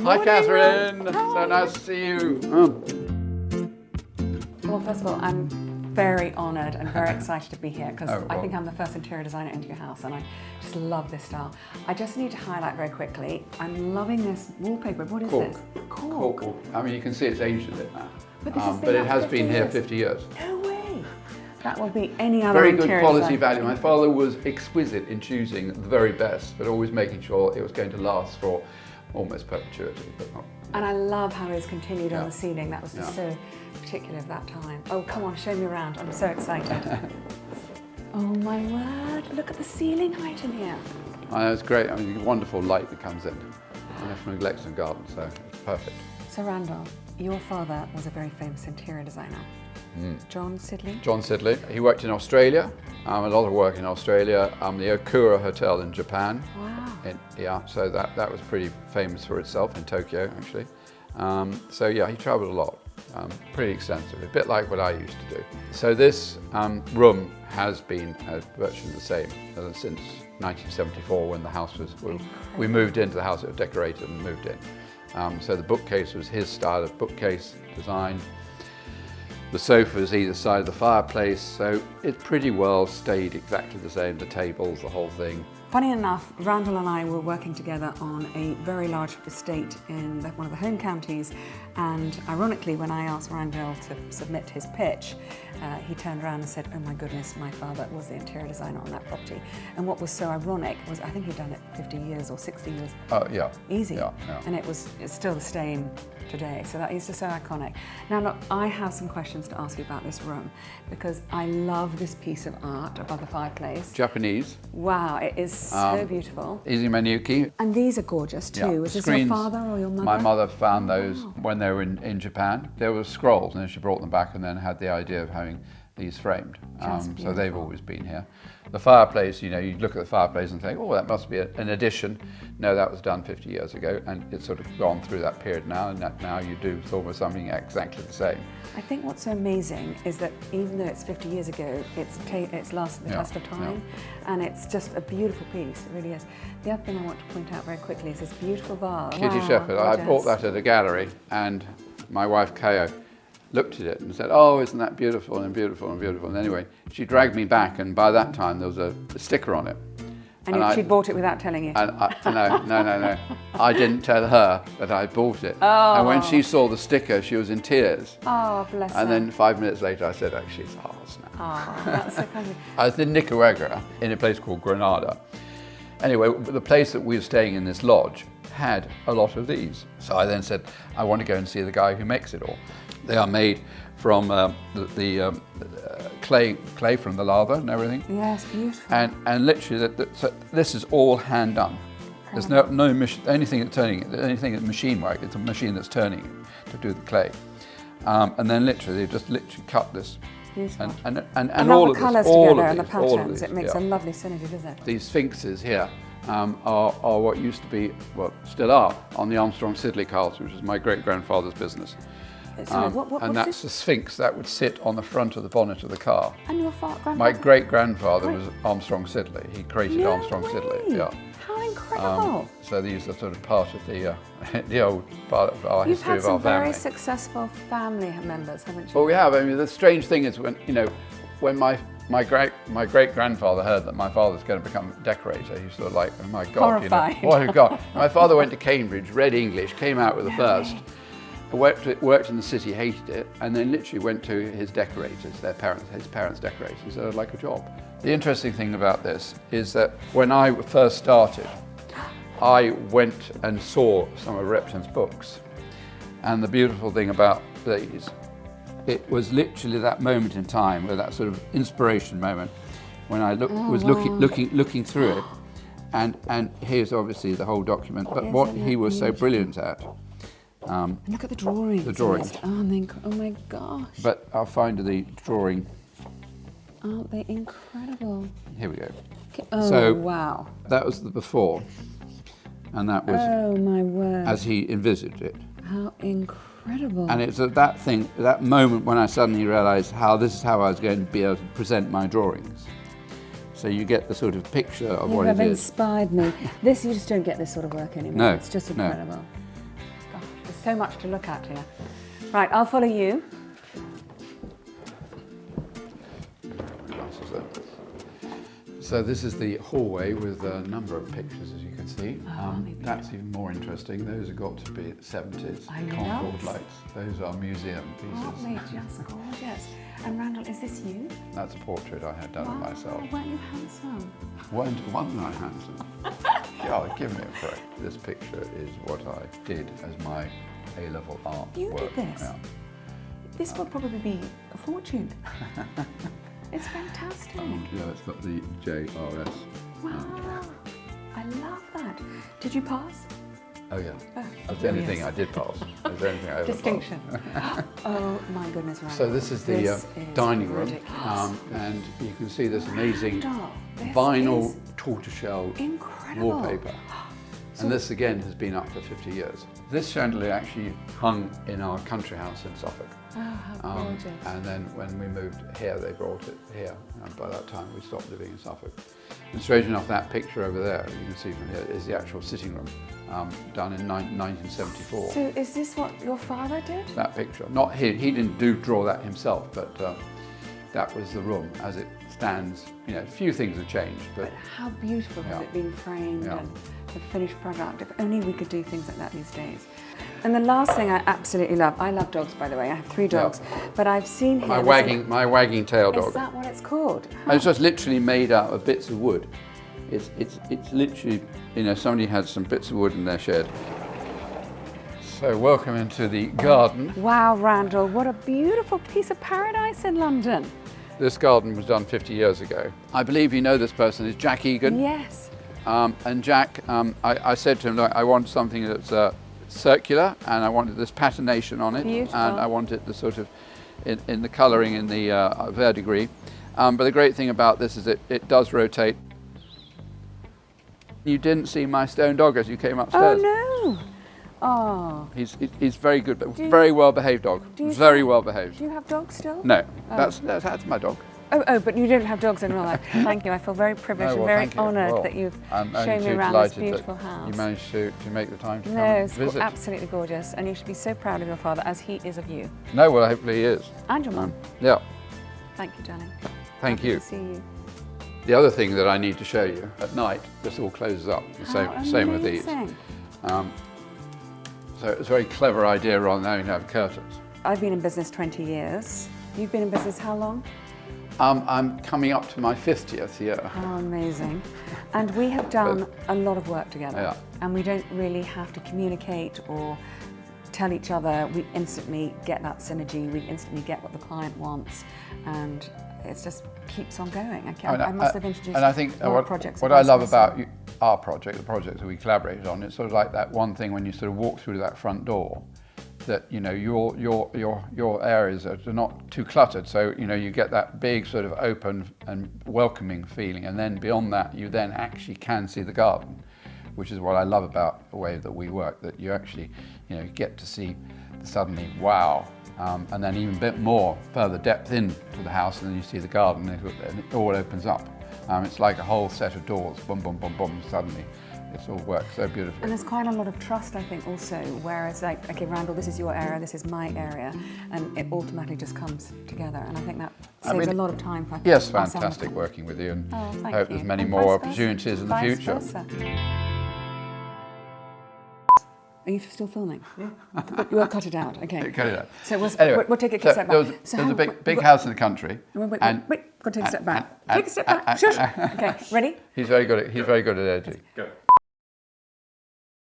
Hi, Catherine. So nice to see you. Well, first of all, I'm very honoured and very excited to be here because Oh, I well. think I'm the first interior designer into your house and I just love this style. I just need to highlight very quickly, I'm loving this wallpaper. What is Cork. this? Cork. I mean, you can see it's aged a bit now. But this has been but it out has 50 been here years. 50 years. No way. That will be any other Very good interior quality design. value. My father was exquisite in choosing the very best, but always making sure it was going to last for almost perpetuity. But not. And I love how it's continued on Yeah. the ceiling. That was just Yeah. so particular of that time. Oh, come on, show me around. I'm so excited. Oh my word, look at the ceiling height in here. I know, it's great. I mean, the wonderful light that comes in. And they're from Glexton Garden, so it's perfect. So Randle, your father was a very famous interior designer. John Siddeley? John Siddeley. He worked in Australia, a lot of work in Australia, the Okura Hotel in Japan. Wow. So that was pretty famous for itself in Tokyo, actually. So yeah, he travelled a lot, pretty extensively, a bit like what I used to do. So this room has been virtually the same since 1974 when the house was, we moved into the house, it was decorated and moved in. So the bookcase was his style of bookcase design. The sofas either side of the fireplace, so it pretty well stayed exactly the same, the tables, the whole thing. Funny enough, Randle and I were working together on a very large estate in one of the home counties, and ironically, when I asked Randle to submit his pitch, he turned around and said, "Oh my goodness, my father was the interior designer on that property." And what was so ironic was, I think he'd done it 50 years or 60 years. Oh yeah. Easy. Yeah. And it's still the same today, so that is just so iconic. Now look, I have some questions to ask you about this room because I love this piece of art above the fireplace. Japanese. Wow, it is so beautiful. Easy Manuki. And these are gorgeous too. Yeah. Was this Screens. your father or your mother? My mother found those when they were in Japan. There were scrolls, and then she brought them back and then had the idea of having these framed. So they've always been here. The fireplace, you know, you look at the fireplace and think, oh, that must be an addition. No, that was done 50 years ago, and it's sort of gone through that period now, and now you do almost something exactly the same. I think what's so amazing is that even though it's 50 years ago, it's lasted the test of time, and it's just a beautiful piece, it really is. The other thing I want to point out very quickly is this beautiful vase. Kitty Wow, Shepherd, I gorgeous. bought that at a gallery, and my wife Kao looked at it and said, "Oh, isn't that beautiful and beautiful and beautiful?" And anyway, she dragged me back, and by that time there was a sticker on it. And she bought it without telling you? No. I didn't tell her that I bought it. Oh. And when she saw the sticker, she was in tears. Oh, bless her. And then 5 minutes later, I said, actually, it's ours now. Oh, that's so kind of you. I was in Nicaragua, in a place called Granada. Anyway, the place that we were staying in, this lodge, had a lot of these. So I then said, I want to go and see the guy who makes it all. They are made from the clay from the lava and everything. Yes, beautiful. And literally, so this is all hand done. There's no anything that's turning it, anything that's machine work. It's a machine that's turning it to do the clay. And then literally, they just cut this. Beautiful. And I all love of the colours this, all together of and the these, all of patterns. these, It makes yeah. a lovely synergy, doesn't it? These sphinxes here are what used to be, well, still are, on the Armstrong Siddeley cars, which is my great-grandfather's business. Sorry, And what's that's this? the Sphinx that would sit on the front of the bonnet of the car. And your grandfather? My great-grandfather was Armstrong Siddeley. He created Armstrong Siddeley. Yeah. How incredible! So these are sort of part of the the old part of our You've history had of some our family. very successful family members, haven't you? Well, we have. I mean, the strange thing is when my great-grandfather heard that my father was going to become a decorator, he was sort of like, oh my God, Horrified. What a God. My father went to Cambridge, read English, came out with a first, worked in the city, hated it, and then literally went to his decorators, his parents' decorators, he said, I'd like a job. The interesting thing about this is that when I first started, I went and saw some of Repton's books. And the beautiful thing about these, it was literally that moment in time, where that sort of inspiration moment, when I looking through it, and here's obviously the whole document. But what he was so brilliant at. And look at the drawings. The drawings. Oh my gosh! But I'll find the drawing. Aren't they incredible? Here we go. Oh So- wow! That was the before, and that was Oh my word! as he envisaged it. How incredible! And it's at that moment when I suddenly realised this is how I was going to be able to present my drawings. So you get the sort of picture of You what have it is. inspired me. You just don't get this sort of work anymore. No, It's just no. incredible. so much to look at here. Right, I'll follow you. So this is the hallway with a number of pictures, as you can see. Oh, that's even more interesting. Those have got to be 70s Concord lights. Those are museum pieces. Aren't they just gorgeous? And Randle, is this you? That's a portrait I had done of myself. Weren't you handsome? Wasn't I handsome? God, give me a break. This picture is what I did as my A-level art You work. did this? Yeah. This would probably be a fortune. It's fantastic. Yeah, it's got the JRS. Wow, I love that. Did you pass? Oh yeah. Oh, That's the only thing I did pass. That's the only thing I ever Distinction. Oh my goodness, Randle. So this is the dining room, and you can see this amazing vinyl tortoiseshell wallpaper. And this again has been up for 50 years. This chandelier actually hung in our country house in Suffolk. Oh, how gorgeous. And then when we moved here, they brought it here. And by that time, we stopped living in Suffolk. And strange enough, that picture over there, you can see from here, is the actual sitting room, done in 1974. So is this what your father did? That picture. Not he didn't draw that himself, but that was the room as it stands. You know, a few things have changed, but how beautiful has it been framed and the finished product. If only we could do things like that these days. And the last thing I absolutely love, I love dogs, by the way. I have 3 dogs, but I've seen here. My wagging tail dog. Is that what it's called? It's just literally made out of bits of wood. It's literally, you know, somebody had some bits of wood in their shed. So welcome into the garden. Wow, Randle, what a beautiful piece of paradise in London. This garden was done 50 years ago. I believe you know this person is Jack Egan. Yes. And Jack, I said to him, look, I want something that's circular, and I wanted this patination on it. Beautiful. And I wanted the sort of, in the colouring in the verdigris. But the great thing about this is it does rotate. You didn't see my stone dog as you came upstairs. Oh no! Oh. He's very good, but very well behaved dog. Very well behaved. Do you have dogs still? No, that's my dog. Oh, but you don't have dogs in real life. Thank you. I feel very privileged and very honoured that you've shown me around this beautiful house. You managed to make the time to come it's visit. Absolutely gorgeous, and you should be so proud of your father, as he is of you. No, well, hopefully he is. And your mum. Yeah. Thank you, darling. Thank you. Happy to see you. The other thing that I need to show you, at night, this all closes up. The same with these. So it's a very clever idea rather than having to have curtains. I've been in business 20 years. You've been in business how long? I'm coming up to my 50th year. Oh, amazing. And we have done a lot of work together. Yeah. And we don't really have to communicate or tell each other. We instantly get that synergy. We instantly get what the client wants. And it just keeps on going. I must have introduced and I think more projects. What I love about our project, the projects that we collaborated on, it's sort of like that one thing when you sort of walk through that front door, that you know your areas are not too cluttered, so you know you get that big sort of open and welcoming feeling, and then beyond that you then actually can see the garden, which is what I love about the way that we work, that you actually get to see suddenly wow. And then even a bit more further depth into the house, and then you see the garden, and it all opens up. It's like a whole set of doors, boom, boom, boom, boom, suddenly. It's all works so beautifully. And there's quite a lot of trust, I think, also, where it's like, okay, Randle, this is your area, this is my area, and it automatically just comes together. And I think that saves a lot of time for Yes, fantastic working with you, and I hope there's many more opportunities in the future. Are you still filming? Yeah. You won't cut it out, okay. Cut it out. So anyway, we'll take a step back. There's a big house in the country. Wait, got to take a step back. Take a step back. Shush. Okay, ready? He's very good at editing. Go.